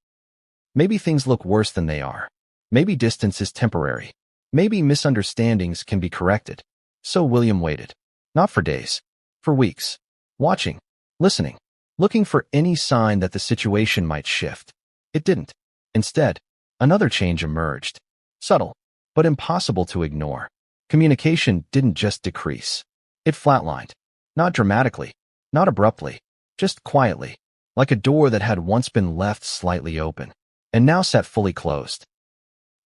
Maybe things look worse than they are. Maybe distance is temporary. Maybe misunderstandings can be corrected. So William waited. Not for days. For weeks. Watching. Listening. Looking for any sign that the situation might shift. It didn't. Instead, another change emerged. Subtle, but impossible to ignore. Communication didn't just decrease. It flatlined. Not dramatically. Not abruptly. Just quietly. Like a door that had once been left slightly open and now sat fully closed,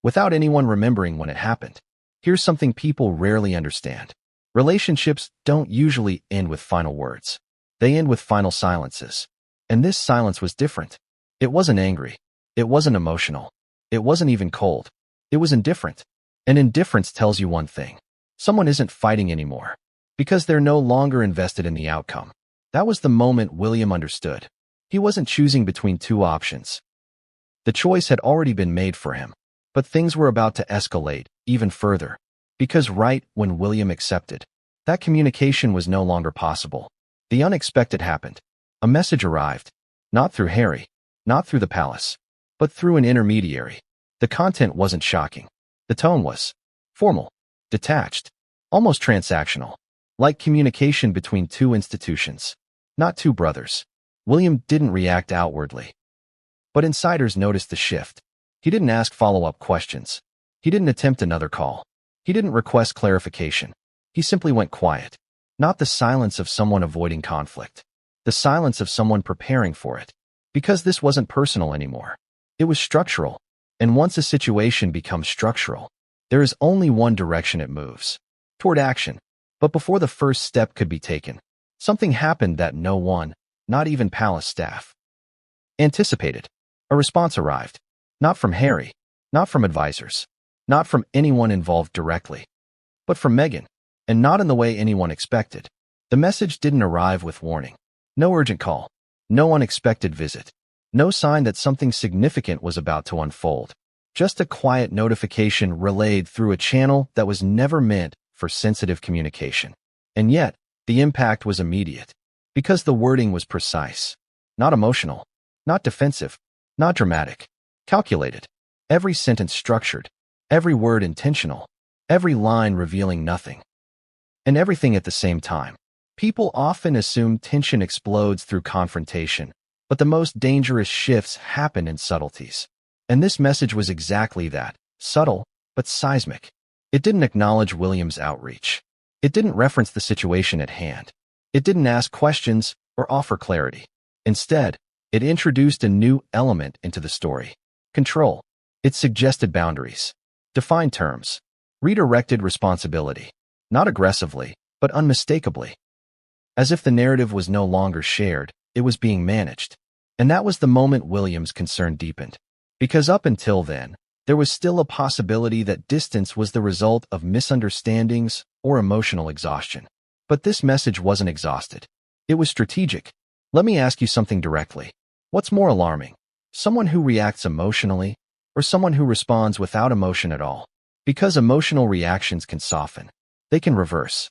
without anyone remembering when it happened. Here's something people rarely understand. Relationships don't usually end with final words. They end with final silences. And this silence was different. It wasn't angry. It wasn't emotional. It wasn't even cold. It was indifferent. And indifference tells you one thing. Someone isn't fighting anymore, because they're no longer invested in the outcome. That was the moment William understood. He wasn't choosing between 2 options. The choice had already been made for him, but things were about to escalate even further, because right when William accepted, that communication was no longer possible. The unexpected happened. A message arrived, not through Harry, not through the palace, but through an intermediary. The content wasn't shocking. The tone was formal, detached, almost transactional, like communication between 2 institutions, not 2 brothers. William didn't react outwardly, but insiders noticed the shift. He didn't ask follow-up questions. He didn't attempt another call. He didn't request clarification. He simply went quiet. Not the silence of someone avoiding conflict. The silence of someone preparing for it. Because this wasn't personal anymore. It was structural. And once a situation becomes structural, there is only one direction it moves. Toward action. But before the first step could be taken, something happened that no one, not even palace staff, anticipated. A response arrived. Not from Harry, not from advisors, not from anyone involved directly, but from Meghan, and not in the way anyone expected. The message didn't arrive with warning. No urgent call, no unexpected visit, no sign that something significant was about to unfold. Just a quiet notification relayed through a channel that was never meant for sensitive communication. And yet, the impact was immediate, because the wording was precise, not emotional, not defensive, not dramatic, calculated. Every sentence structured, every word intentional, every line revealing nothing, and everything at the same time. People often assume tension explodes through confrontation, but the most dangerous shifts happen in subtleties. And this message was exactly that, subtle, but seismic. It didn't acknowledge William's outreach. It didn't reference the situation at hand. It didn't ask questions or offer clarity. Instead, it introduced a new element into the story. Control. It suggested boundaries, defined terms, redirected responsibility, not aggressively, but unmistakably. As if the narrative was no longer shared, it was being managed. And that was the moment William's concern deepened. Because up until then, there was still a possibility that distance was the result of misunderstandings or emotional exhaustion. But this message wasn't exhausted. It was strategic. Let me ask you something directly. What's more alarming? Someone who reacts emotionally, or someone who responds without emotion at all? Because emotional reactions can soften. They can reverse.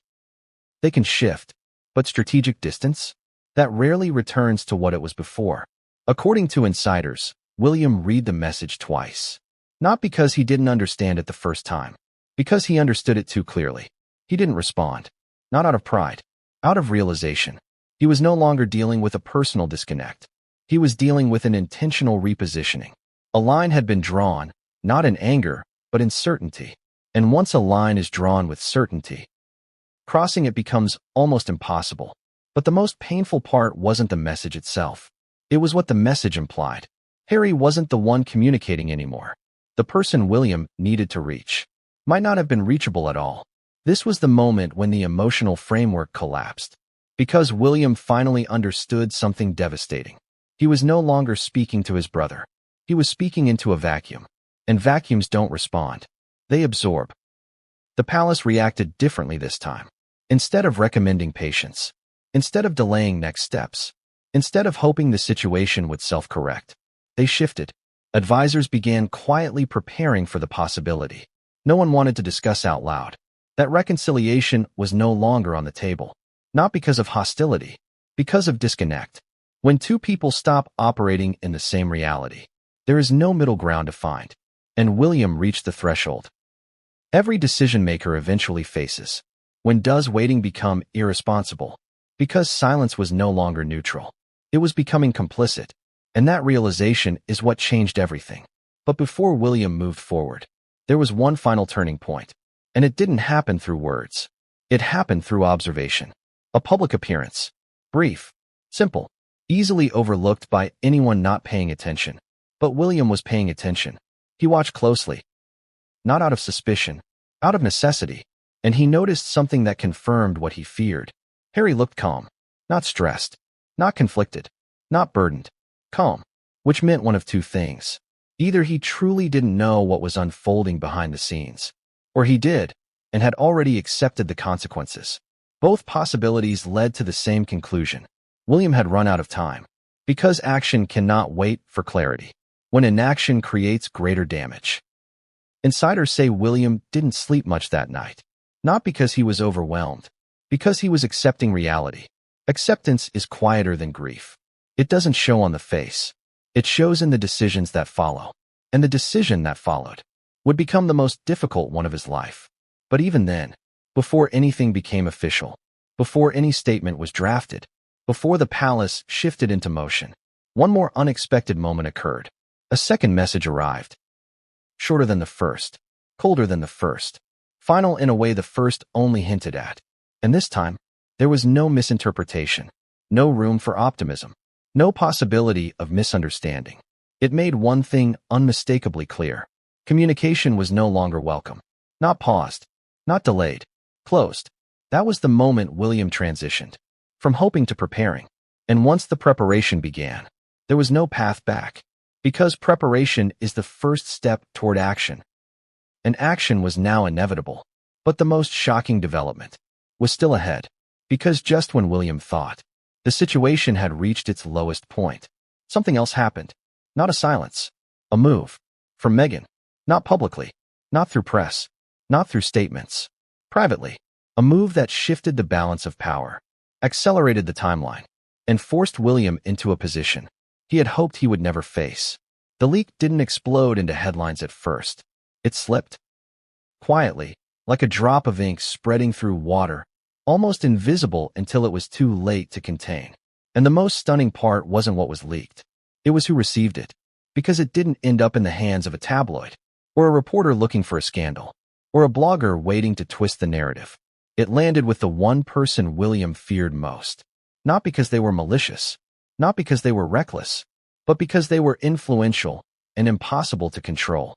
They can shift. But strategic distance? That rarely returns to what it was before. According to insiders, William read the message twice. Not because he didn't understand it the first time. Because he understood it too clearly. He didn't respond. Not out of pride. Out of realization. He was no longer dealing with a personal disconnect. He was dealing with an intentional repositioning. A line had been drawn, not in anger, but in certainty. And once a line is drawn with certainty, crossing it becomes almost impossible. But the most painful part wasn't the message itself. It was what the message implied. Harry wasn't the one communicating anymore. The person William needed to reach might not have been reachable at all. This was the moment when the emotional framework collapsed. Because William finally understood something devastating. He was no longer speaking to his brother. He was speaking into a vacuum. And vacuums don't respond. They absorb. The palace reacted differently this time. Instead of recommending patience, instead of delaying next steps, instead of hoping the situation would self-correct, they shifted. Advisors began quietly preparing for the possibility. No one wanted to discuss out loud. That reconciliation was no longer on the table. Not because of hostility, because of disconnect. When two people stop operating in the same reality, there is no middle ground to find. And William reached the threshold. Every decision-maker eventually faces. When does waiting become irresponsible? Because silence was no longer neutral. It was becoming complicit. And that realization is what changed everything. But before William moved forward, there was one final turning point. And it didn't happen through words. It happened through observation. A public appearance. Brief. Simple. Easily overlooked by anyone not paying attention. But William was paying attention. He watched closely. Not out of suspicion. Out of necessity. And he noticed something that confirmed what he feared. Harry looked calm. Not stressed. Not conflicted. Not burdened. Calm. Which meant one of two things. Either he truly didn't know what was unfolding behind the scenes, or he did, and had already accepted the consequences. Both possibilities led to the same conclusion. William had run out of time. Because action cannot wait for clarity. When inaction creates greater damage. Insiders say William didn't sleep much that night. Not because he was overwhelmed. Because he was accepting reality. Acceptance is quieter than grief. It doesn't show on the face. It shows in the decisions that follow. And the decision that followed would become the most difficult one of his life. But even then, before anything became official, before any statement was drafted, before the palace shifted into motion, one more unexpected moment occurred. A second message arrived. Shorter than the first, colder than the first, final in a way the first only hinted at. And this time, there was no misinterpretation, no room for optimism, no possibility of misunderstanding. It made one thing unmistakably clear. Communication was no longer welcome. Not paused. Not delayed. Closed. That was the moment William transitioned. From hoping to preparing. And once the preparation began, there was no path back. Because preparation is the first step toward action. And action was now inevitable. But the most shocking development was still ahead. Because just when William thought the situation had reached its lowest point, something else happened. Not a silence. A move. From Meghan. Not publicly. Not through press. Not through statements. Privately. A move that shifted the balance of power, accelerated the timeline, and forced William into a position he had hoped he would never face. The leak didn't explode into headlines at first. It slipped. Quietly, like a drop of ink spreading through water, almost invisible until it was too late to contain. And the most stunning part wasn't what was leaked. It was who received it. Because it didn't end up in the hands of a tabloid, or a reporter looking for a scandal, or a blogger waiting to twist the narrative. It landed with the one person William feared most. Not because they were malicious, not because they were reckless, but because they were influential and impossible to control.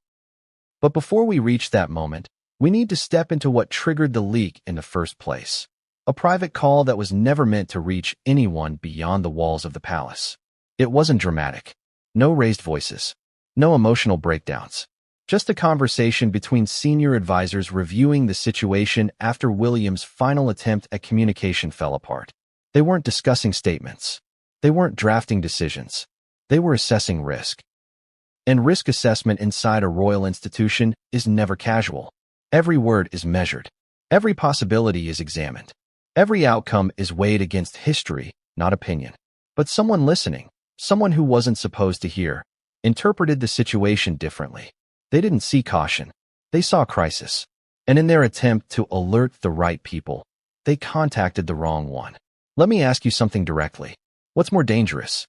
But before we reach that moment, we need to step into what triggered the leak in the first place. A private call that was never meant to reach anyone beyond the walls of the palace. It wasn't dramatic. No raised voices. No emotional breakdowns. Just a conversation between senior advisors reviewing the situation after William's final attempt at communication fell apart. They weren't discussing statements. They weren't drafting decisions. They were assessing risk. And risk assessment inside a royal institution is never casual. Every word is measured. Every possibility is examined. Every outcome is weighed against history, not opinion. But someone listening, someone who wasn't supposed to hear, interpreted the situation differently. They didn't see caution. They saw crisis. And in their attempt to alert the right people, they contacted the wrong one. Let me ask you something directly. What's more dangerous?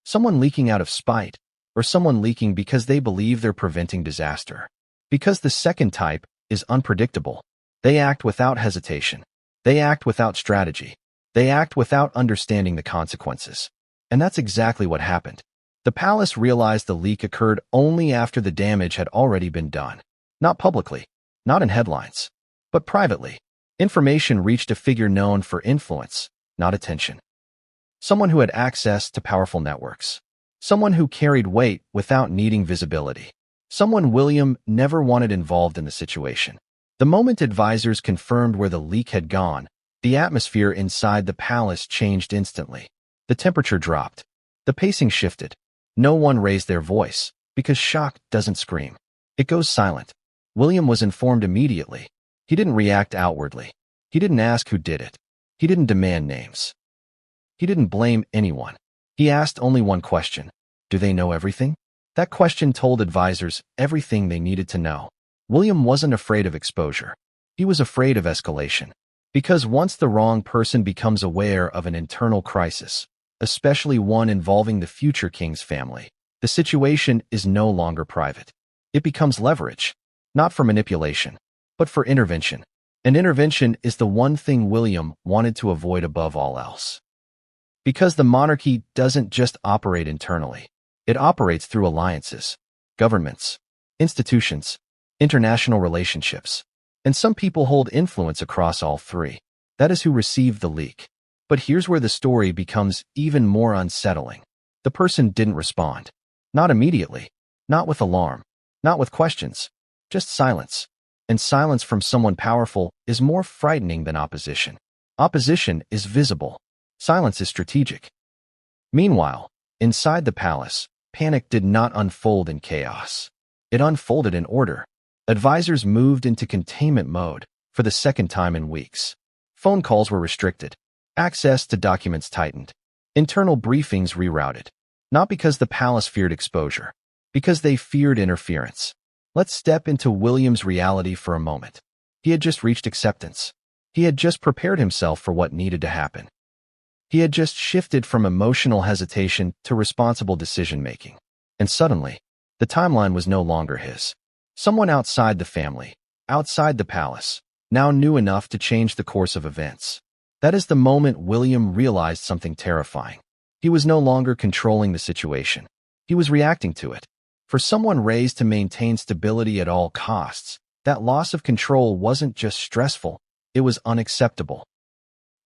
Someone leaking out of spite, or someone leaking because they believe they're preventing disaster? Because the second type is unpredictable. They act without hesitation. They act without strategy. They act without understanding the consequences. And that's exactly what happened. The palace realized the leak occurred only after the damage had already been done. Not publicly, not in headlines, but privately. Information reached a figure known for influence, not attention. Someone who had access to powerful networks. Someone who carried weight without needing visibility. Someone William never wanted involved in the situation. The moment advisors confirmed where the leak had gone, the atmosphere inside the palace changed instantly. The temperature dropped. The pacing shifted. No one raised their voice, because shock doesn't scream. It goes silent. William was informed immediately. He didn't react outwardly. He didn't ask who did it. He didn't demand names. He didn't blame anyone. He asked only one question. Do they know everything? That question told advisors everything they needed to know. William wasn't afraid of exposure. He was afraid of escalation. Because once the wrong person becomes aware of an internal crisis, especially one involving the future king's family, the situation is no longer private. It becomes leverage, not for manipulation, but for intervention. And intervention is the one thing William wanted to avoid above all else. Because the monarchy doesn't just operate internally. It operates through alliances, governments, institutions, international relationships. And some people hold influence across all three. That is who received the leak. But here's where the story becomes even more unsettling. The person didn't respond. Not immediately. Not with alarm. Not with questions. Just silence. And silence from someone powerful is more frightening than opposition. Opposition is visible. Silence is strategic. Meanwhile, inside the palace, panic did not unfold in chaos. It unfolded in order. Advisors moved into containment mode for the second time in weeks. Phone calls were restricted. Access to documents tightened. Internal briefings rerouted. Not because the palace feared exposure, because they feared interference. Let's step into William's reality for a moment. He had just reached acceptance. He had just prepared himself for what needed to happen. He had just shifted from emotional hesitation to responsible decision-making. And suddenly, the timeline was no longer his. Someone outside the family, outside the palace, now knew enough to change the course of events. That is the moment William realized something terrifying. He was no longer controlling the situation. He was reacting to it. For someone raised to maintain stability at all costs, that loss of control wasn't just stressful, it was unacceptable.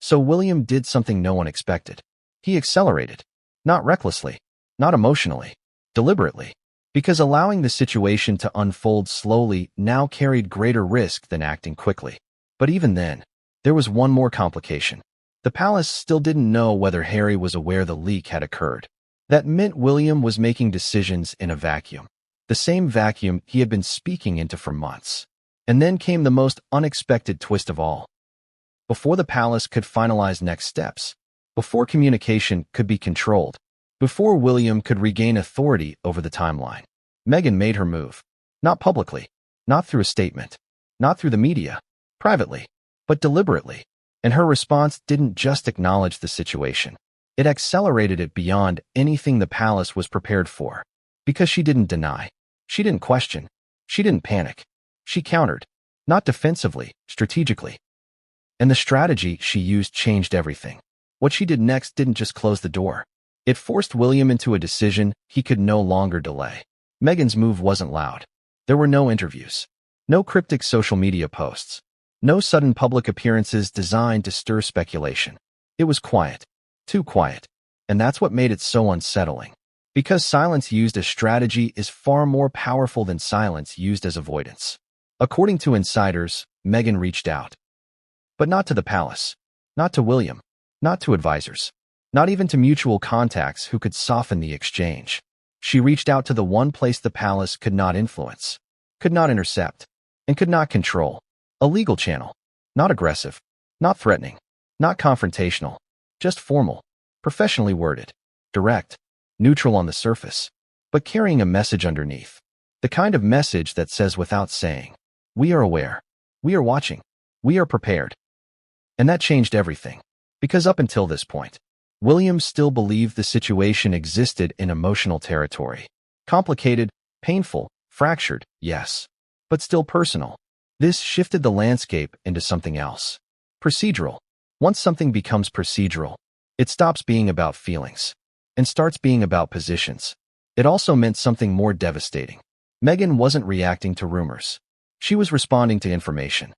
So William did something no one expected. He accelerated. Not recklessly, not emotionally, deliberately. Because allowing the situation to unfold slowly now carried greater risk than acting quickly. But even then, there was one more complication. The palace still didn't know whether Harry was aware the leak had occurred. That meant William was making decisions in a vacuum. The same vacuum he had been speaking into for months. And then came the most unexpected twist of all. Before the palace could finalize next steps, before communication could be controlled, before William could regain authority over the timeline, Meghan made her move. Not publicly, not through a statement, not through the media, privately, but deliberately. And her response didn't just acknowledge the situation. It accelerated it beyond anything the palace was prepared for. Because she didn't deny. She didn't question. She didn't panic. She countered. Not defensively, strategically. And the strategy she used changed everything. What she did next didn't just close the door. It forced William into a decision he could no longer delay. Meghan's move wasn't loud. There were no interviews, no cryptic social media posts, no sudden public appearances designed to stir speculation. It was quiet, too quiet, and that's what made it so unsettling. Because silence used as strategy is far more powerful than silence used as avoidance. According to insiders, Meghan reached out. But not to the palace, not to William, not to advisors, not even to mutual contacts who could soften the exchange. She reached out to the one place the palace could not influence, could not intercept, and could not control. A legal channel. Not aggressive, not threatening, not confrontational, just formal, professionally worded, direct, neutral on the surface, but carrying a message underneath. The kind of message that says without saying, "We are aware. We are watching. We are prepared." And that changed everything. Because up until this point, William still believed the situation existed in emotional territory. Complicated, painful, fractured, yes, but still personal. This shifted the landscape into something else. Procedural. Once something becomes procedural, it stops being about feelings and starts being about positions. It also meant something more devastating. Meghan wasn't reacting to rumors. She was responding to information,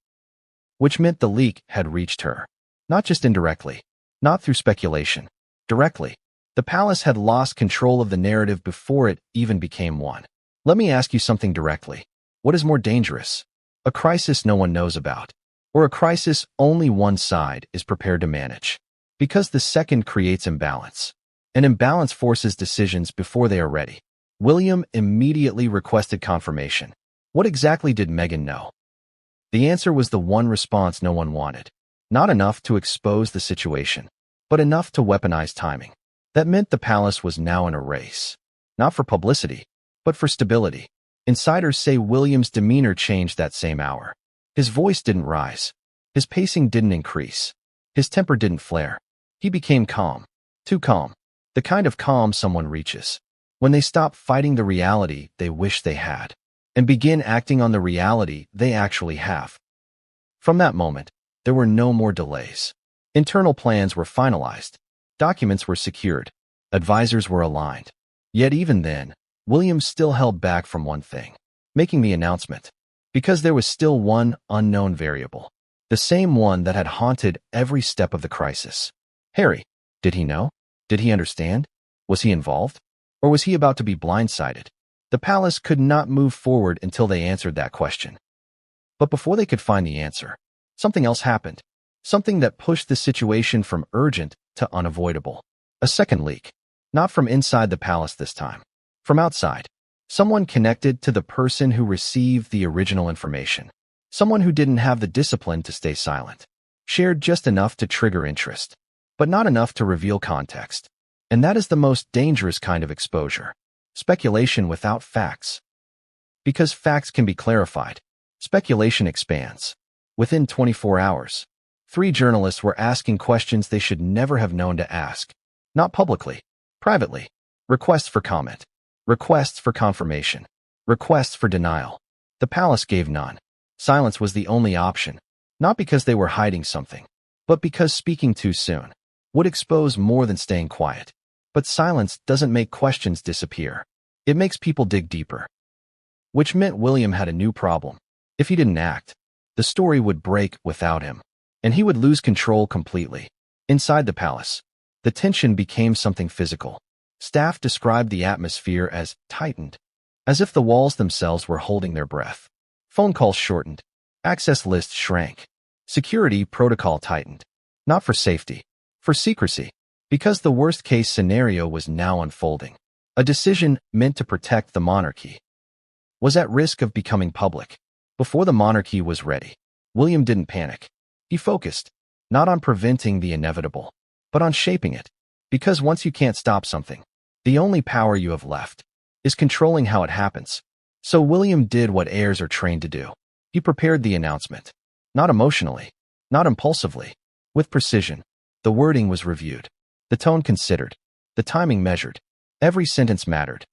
which meant the leak had reached her. Not just indirectly, not through speculation, directly. The palace had lost control of the narrative before it even became one. Let me ask you something directly. What is more dangerous? A crisis no one knows about, or a crisis only one side is prepared to manage? Because the second creates imbalance. An imbalance forces decisions before they are ready. William immediately requested confirmation. What exactly did Meghan know? The answer was the one response no one wanted. Not enough to expose the situation, but enough to weaponize timing. That meant the palace was now in a race. Not for publicity, but for stability. Insiders say William's demeanor changed that same hour. His voice didn't rise. His pacing didn't increase. His temper didn't flare. He became calm. Too calm. The kind of calm someone reaches when they stop fighting the reality they wish they had and begin acting on the reality they actually have. From that moment, there were no more delays. Internal plans were finalized. Documents were secured. Advisors were aligned. Yet even then, William still held back from one thing, making the announcement, because there was still one unknown variable, the same one that had haunted every step of the crisis. Harry, did he know? Did he understand? Was he involved? Or was he about to be blindsided? The palace could not move forward until they answered that question. But before they could find the answer, something else happened. Something that pushed the situation from urgent to unavoidable. A second leak. Not from inside the palace this time. From outside. Someone connected to the person who received the original information. Someone who didn't have the discipline to stay silent. Shared just enough to trigger interest, but not enough to reveal context. And that is the most dangerous kind of exposure. Speculation without facts. Because facts can be clarified, speculation expands. Within 24 hours, 3 journalists were asking questions they should never have known to ask. Not publicly, privately. Requests for comment. Requests for confirmation. Requests for denial. The palace gave none. Silence was the only option. Not because they were hiding something, but because speaking too soon would expose more than staying quiet. But silence doesn't make questions disappear. It makes people dig deeper. Which meant William had a new problem. If he didn't act, the story would break without him, and he would lose control completely. Inside the palace, the tension became something physical. Staff described the atmosphere as tightened, as if the walls themselves were holding their breath. Phone calls shortened. Access lists shrank. Security protocol tightened. Not for safety, for secrecy. Because the worst-case scenario was now unfolding. A decision meant to protect the monarchy was at risk of becoming public. Before the monarchy was ready, William didn't panic. He focused, not on preventing the inevitable, but on shaping it. Because once you can't stop something, the only power you have left is controlling how it happens. So William did what heirs are trained to do. He prepared the announcement. Not emotionally, not impulsively, with precision. The wording was reviewed. The tone considered. The timing measured. Every sentence mattered.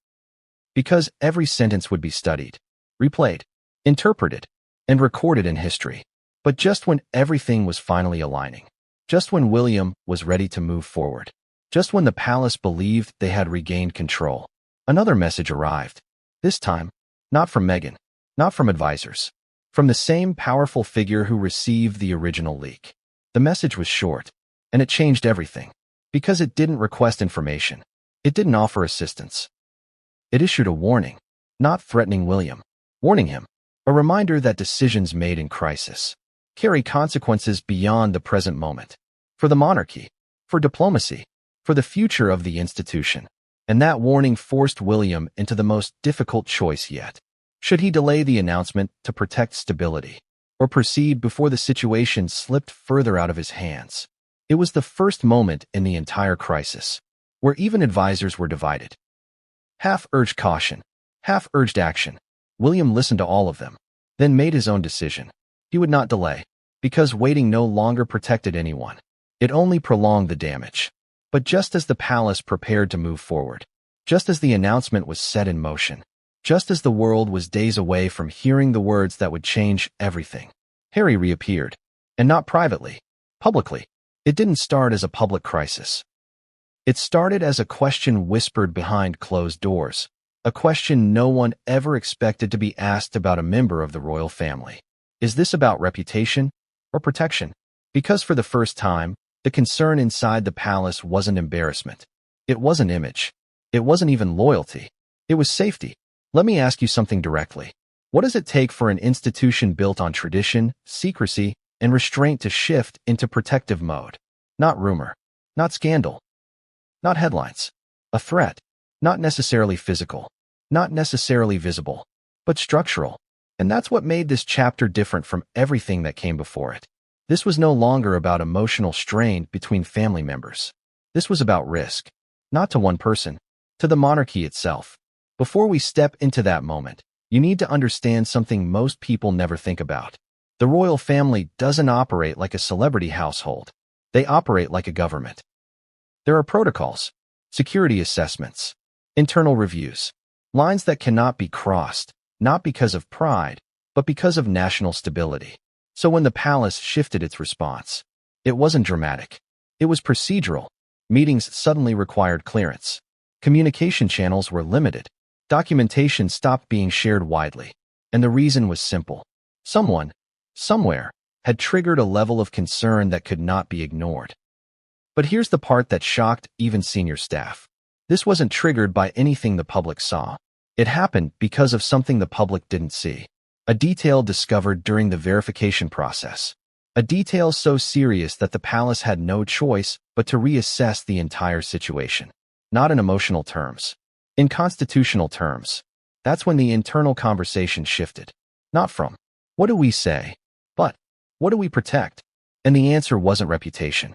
Because every sentence would be studied, replayed, interpreted, and recorded in history. But just when everything was finally aligning, just when William was ready to move forward, just when the palace believed they had regained control, another message arrived. This time, not from Meghan, Not from advisors. From the same powerful figure who received the original leak. The message was short, and it changed everything. Because it didn't request information. It didn't offer assistance. It issued a warning, not threatening William, warning him, a reminder that decisions made in crisis carry consequences beyond the present moment. For the monarchy, for diplomacy, for the future of the institution. And that warning forced William into the most difficult choice yet. Should he delay the announcement to protect stability, or proceed before the situation slipped further out of his hands? It was the first moment in the entire crisis, where even advisors were divided. Half urged caution, half urged action. William listened to all of them, then made his own decision. He would not delay, because waiting no longer protected anyone. It only prolonged the damage. But just as the palace prepared to move forward, just as the announcement was set in motion, just as the world was days away from hearing the words that would change everything, Harry reappeared. And not privately, publicly. It didn't start as a public crisis. It started as a question whispered behind closed doors, a question no one ever expected to be asked about a member of the royal family. Is this about reputation or protection? Because for the first time, the concern inside the palace wasn't embarrassment. It wasn't image. It wasn't even loyalty. It was safety. Let me ask you something directly. What does it take for an institution built on tradition, secrecy, and restraint to shift into protective mode? Not rumor. Not scandal. Not headlines. A threat. Not necessarily physical. Not necessarily visible. But structural. And that's what made this chapter different from everything that came before it. This was no longer about emotional strain between family members. This was about risk. Not to one person, to the monarchy itself. Before we step into that moment, you need to understand something most people never think about. The royal family doesn't operate like a celebrity household. They operate like a government. There are protocols, security assessments, internal reviews, lines that cannot be crossed, not because of pride, but because of national stability. So when the palace shifted its response, it wasn't dramatic. It was procedural. Meetings suddenly required clearance. Communication channels were limited. Documentation stopped being shared widely. And the reason was simple. Someone, somewhere, had triggered a level of concern that could not be ignored. But here's the part that shocked even senior staff. This wasn't triggered by anything the public saw. It happened because of something the public didn't see. A detail discovered during the verification process. A detail so serious that the palace had no choice but to reassess the entire situation. Not in emotional terms. In constitutional terms. That's when the internal conversation shifted. Not from, what do we say? But, what do we protect? And the answer wasn't reputation.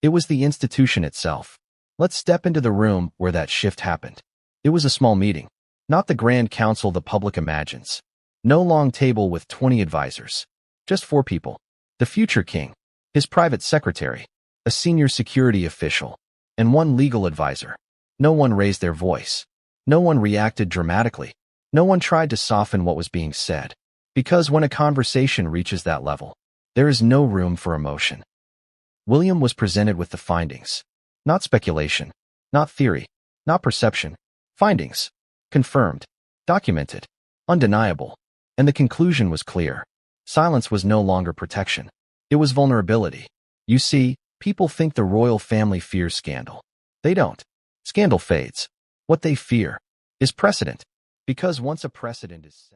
It was the institution itself. Let's step into the room where that shift happened. It was a small meeting. Not the grand council the public imagines. No long table with 20 advisors. Just 4 people. The future king, his private secretary, a senior security official, and 1 legal advisor. No one raised their voice. No one reacted dramatically. No one tried to soften what was being said. Because when a conversation reaches that level, there is no room for emotion. William was presented with the findings. Not speculation. Not theory. Not perception. Findings. Confirmed. Documented. Undeniable. And the conclusion was clear. Silence was no longer protection. It was vulnerability. You see, people think the royal family fears scandal. They don't. Scandal fades. What they fear is precedent. Because once a precedent is set,